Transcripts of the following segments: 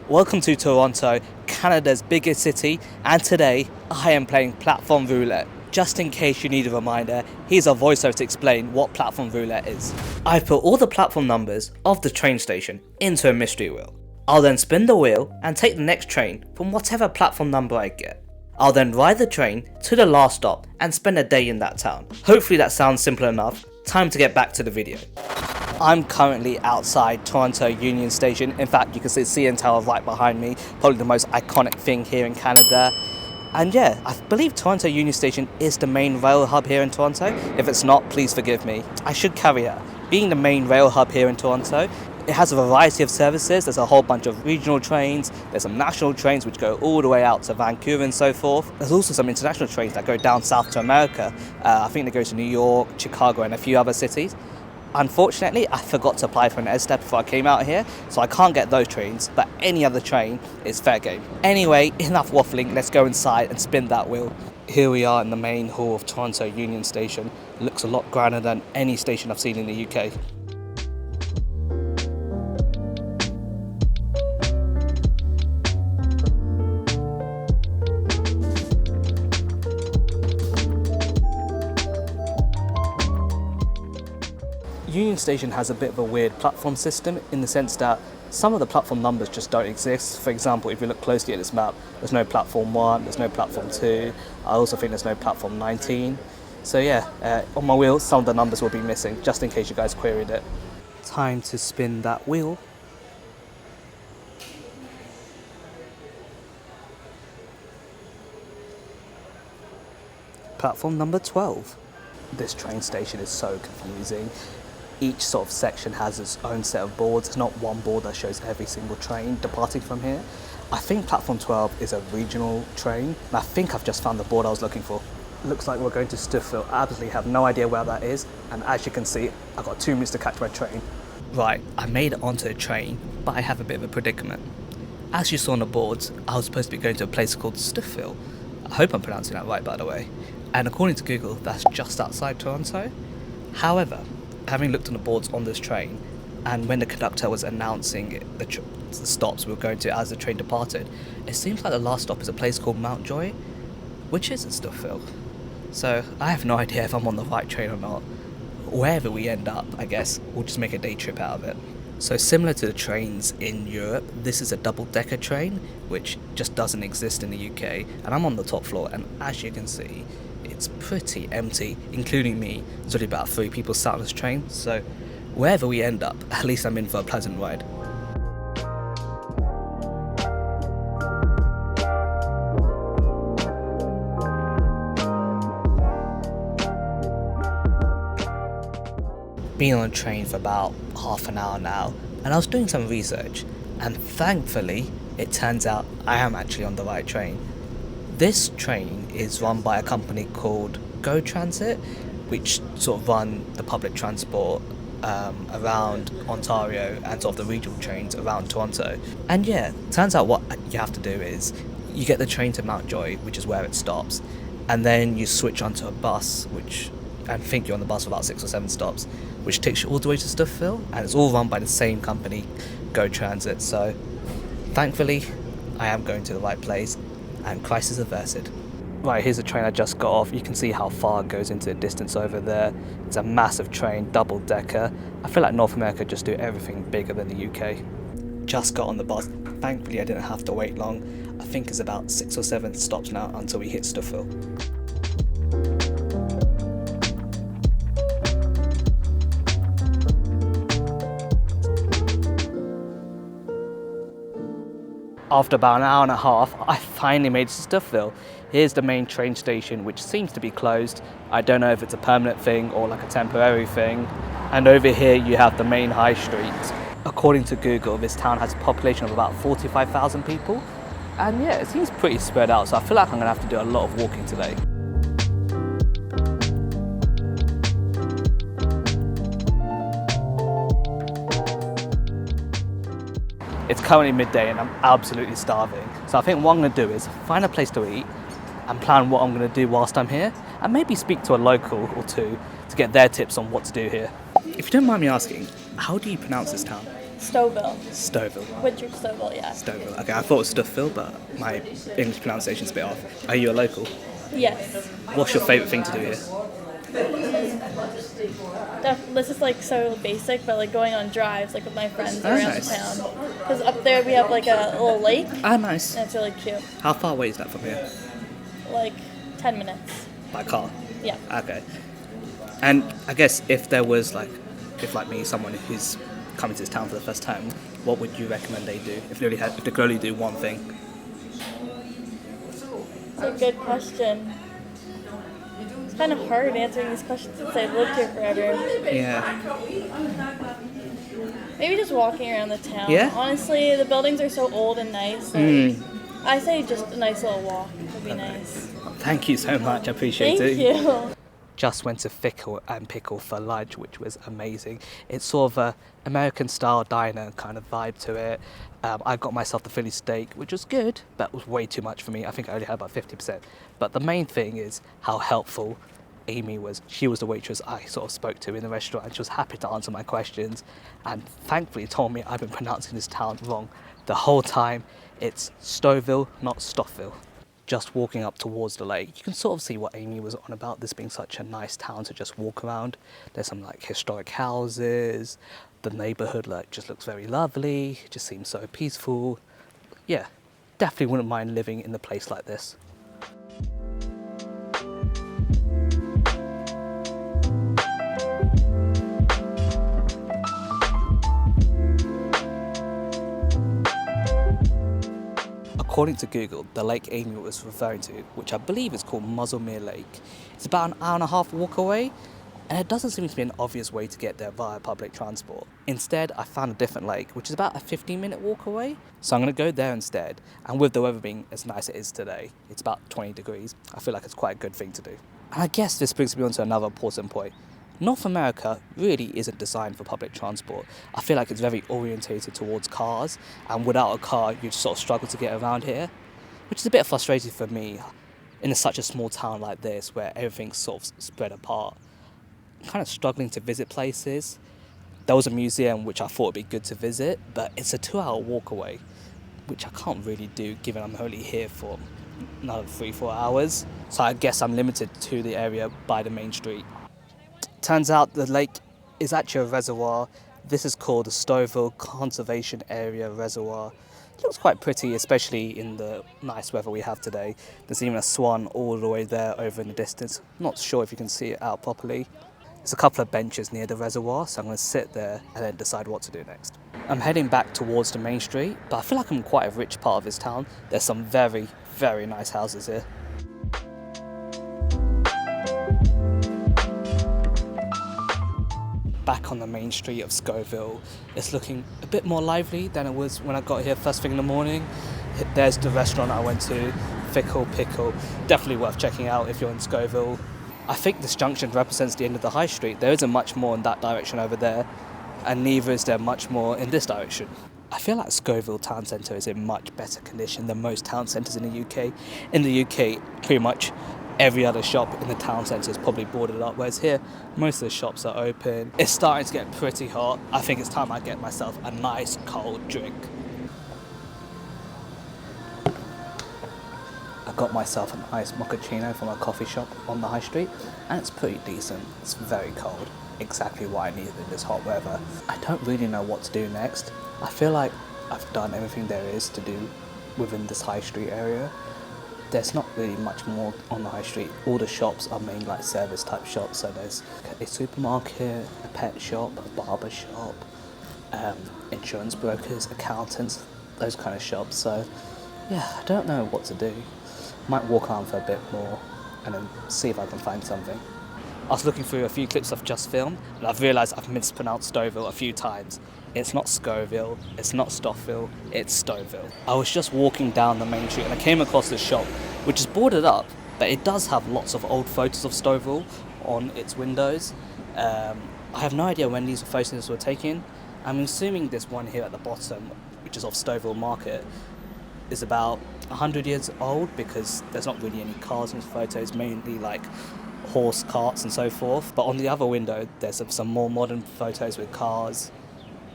Welcome to Toronto, Canada's biggest city, and today I am playing Platform Roulette. Just in case you need a reminder, here's a voiceover to explain what Platform Roulette is. I've put all the platform numbers of the train station into a mystery wheel. I'll then spin the wheel and take the next train from whatever platform number I get. I'll then ride the train to the last stop and spend a day in that town. Hopefully that sounds simple enough. Time to get back to the video. I'm currently outside Toronto Union Station. In fact, you can see the CN Tower right behind me, probably the most iconic thing here in Canada. And yeah, I believe Toronto Union Station is the main rail hub here in Toronto. If it's not, please forgive me. I should carry out. Being the main rail hub here in Toronto, it has a variety of services. There's a whole bunch of regional trains, there's some national trains which go all the way out to Vancouver and so forth. There's also some international trains that go down south to America. I think they go to New York, Chicago and a few other cities. Unfortunately, I forgot to apply for an ESTA before I came out here, so I can't get those trains, but any other train is fair game. Anyway, enough waffling, let's go inside and spin that wheel. Here we are in the main hall of Toronto Union Station. It looks a lot grander than any station I've seen in the UK. Union Station has a bit of a weird platform system in the sense that some of the platform numbers just don't exist. For example, if you look closely at this map, there's no platform 1, there's no platform 2, I also think there's no platform 19. So yeah, on my wheel some of the numbers will be missing, just in case you guys queried it. Time to spin that wheel. Platform number 12. This train station is so confusing. Each sort of section has its own set of boards. There's not one board that shows every single train departing from here. I think platform 12 is a regional train, and I think I've just found the board I was looking for. Looks like we're going to Stouffville. I absolutely have no idea where that is, and as you can see, I've got 2 minutes to catch my train. Right, I made it onto the train, but I have a bit of a predicament. As you saw on the boards, I was supposed to be going to a place called Stouffville. I hope I'm pronouncing that right, by the way. And according to Google, that's just outside Toronto. However, having looked on the boards on this train, and when the conductor was announcing the stops we were going to as the train departed, it seems like the last stop is a place called Mountjoy, which is in Stouffville. So I have no idea if I'm on the right train or not. Wherever we end up, I guess, we'll just make a day trip out of it. So similar to the trains in Europe, this is a double-decker train, which just doesn't exist in the UK, and I'm on the top floor, and as you can see, it's pretty empty, including me. There's only about 3 people sat on this train, so wherever we end up, at least I'm in for a pleasant ride. Been on a train for about half an hour now, and I was doing some research, and thankfully, it turns out I am actually on the right train. This train is run by a company called Go Transit, which sort of run the public transport around Ontario and sort of the regional trains around Toronto. And yeah, turns out what you have to do is you get the train to Mountjoy, which is where it stops, and then you switch onto a bus, which I think you're on the bus for about 6 or 7 stops, which takes you all the way to Stouffville, and it's all run by the same company, Go Transit. So thankfully, I am going to the right place, and crisis averted. Right, here's the train I just got off. You can see how far it goes into the distance over there. It's a massive train, double-decker. I feel like North America just do everything bigger than the UK. Just got on the bus. Thankfully, I didn't have to wait long. I think it's about 6 or 7 stops now until we hit Stouffville. After about an hour and a half, I finally made it to Stouffville. Here's the main train station, which seems to be closed. I don't know if it's a permanent thing or like a temporary thing. And over here you have the main high street. According to Google, this town has a population of about 45,000 people. And yeah, it seems pretty spread out, so I feel like I'm gonna have to do a lot of walking today. It's currently midday and I'm absolutely starving. So I think what I'm gonna do is find a place to eat and plan what I'm gonna do whilst I'm here, and maybe speak to a local or two to get their tips on what to do here. If you don't mind me asking, how do you pronounce this town? Stouffville. Stouffville. Woodruff Stouffville, yeah. Stouffville. Okay, I thought it was Stouffville, but my English pronunciation's a bit off. Are you a local? Yes. What's your favourite thing to do here? This is like so basic, but like going on drives like with my friends Oh, around nice. town. Because up there we have like a little lake, Ah, nice. and it's really cute. How far away is that from here? Like 10 minutes. By car? Yeah. Okay. And I guess if there was if like me, someone who's coming to this town for the first time, what would you recommend they do if they could only do one thing? It's a good question. It's kind of hard answering these questions since I've lived here forever. Yeah. Maybe just walking around the town. Yeah? Honestly, the buildings are so old and nice. Like, I say just a nice little walk would be nice. Thank you so much. I appreciate Thank it. you. Just went to Fickle and Pickle for lunch, which was amazing. It's sort of a American-style diner kind of vibe to it. I got myself the Philly steak, which was good, but was way too much for me. I think I only had about 50%. But the main thing is how helpful Amy was. She was the waitress I sort of spoke to in the restaurant, and she was happy to answer my questions, and thankfully told me I've been pronouncing this town wrong the whole time. It's Stouffville, not Stouffville. Just walking up towards the lake, you can sort of see what Amy was on about, this being such a nice town to just walk around. There's some like historic houses, the neighbourhood just looks very lovely, it just seems so peaceful. Yeah, definitely wouldn't mind living in a place like this. According to Google, the lake Amy was referring to, which I believe is called Muzzlemere Lake, it's about an hour and a half walk away, and it doesn't seem to be an obvious way to get there via public transport. Instead, I found a different lake, which is about a 15-minute walk away, so I'm going to go there instead, and with the weather being as nice as it is today, it's about 20 degrees, I feel like it's quite a good thing to do. And I guess this brings me on to another important point. North America really isn't designed for public transport. I feel like it's very orientated towards cars, and without a car, you sort of struggle to get around here, which is a bit frustrating for me in such a small town like this where everything's sort of spread apart. I'm kind of struggling to visit places. There was a museum which I thought would be good to visit, but it's a 2-hour walk away, which I can't really do given I'm only here for another 3-4 hours. So I guess I'm limited to the area by the main street. Turns out the lake is actually a reservoir. This is called the Stouffville Conservation Area Reservoir. It looks quite pretty, especially in the nice weather we have today. There's even a swan all the way there over in the distance. Not sure if you can see it out properly. There's a couple of benches near the reservoir, so I'm going to sit there and then decide what to do next. I'm heading back towards the main street, but I feel like I'm in quite a rich part of this town. There's some very, very nice houses here. Back on the main street of Stouffville, it's looking a bit more lively than it was when I got here first thing in the morning. There's the restaurant I went to, Fickle Pickle, definitely worth checking out if you're in Stouffville. I think this junction represents the end of the high street. There isn't much more in that direction over there, and neither is there much more in this direction. I feel like Stouffville town centre is in much better condition than most town centres in the UK. In the UK, pretty much every other shop in the town centre is probably boarded up, whereas here, most of the shops are open. It's starting to get pretty hot. I think it's time I get myself a nice cold drink. I got myself an iced mochaccino from a coffee shop on the high street, and it's pretty decent. It's very cold, exactly what I needed in this hot weather. I don't really know what to do next. I feel like I've done everything there is to do within this high street area. There's not really much more on the high street. All the shops are mainly like service type shops, so there's a supermarket, a pet shop, a barber shop, insurance brokers, accountants, those kind of shops. So yeah, I don't know what to do. Might walk around for a bit more and then see if I can find something. I was looking through a few clips I've just filmed, and I've realised I've mispronounced Stouffville a few times. It's not Scoville, it's not Stouffville, it's Stouffville. I was just walking down the main street and I came across this shop, which is boarded up, but it does have lots of old photos of Stouffville on its windows. I have no idea when these photos were taken. I'm assuming this one here at the bottom, which is of Stouffville Market, is about 100 years old because there's not really any cars in the photos, mainly like horse carts and so forth. But on the other window, there's some more modern photos with cars.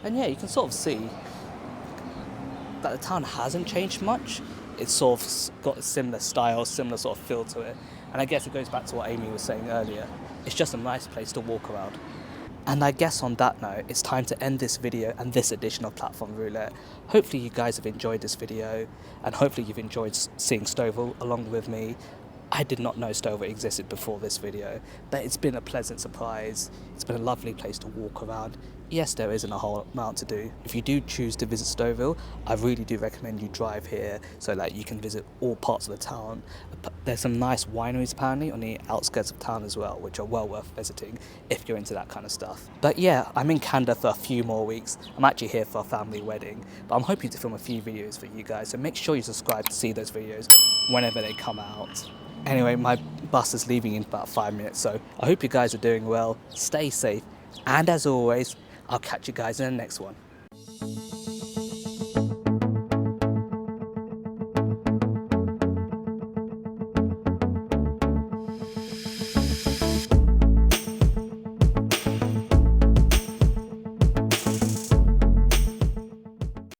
And yeah, you can sort of see that the town hasn't changed much. It's sort of got a similar style, similar sort of feel to it. And I guess it goes back to what Amy was saying earlier. It's just a nice place to walk around. And I guess on that note, it's time to end this video and this edition of Platform Roulette. Hopefully you guys have enjoyed this video, and hopefully you've enjoyed seeing Stovall along with me. I did not know Stovall existed before this video, but it's been a pleasant surprise. It's been a lovely place to walk around. Yes, there isn't a whole amount to do. If you do choose to visit Stovall, I really do recommend you drive here so that you can visit all parts of the town. There's some nice wineries apparently on the outskirts of town as well, which are well worth visiting if you're into that kind of stuff. But yeah, I'm in Canada for a few more weeks. I'm actually here for a family wedding, but I'm hoping to film a few videos for you guys, so make sure you subscribe to see those videos whenever they come out. Anyway, my bus is leaving in about 5 minutes, so I hope you guys are doing well, stay safe, and as always, I'll catch you guys in the next one.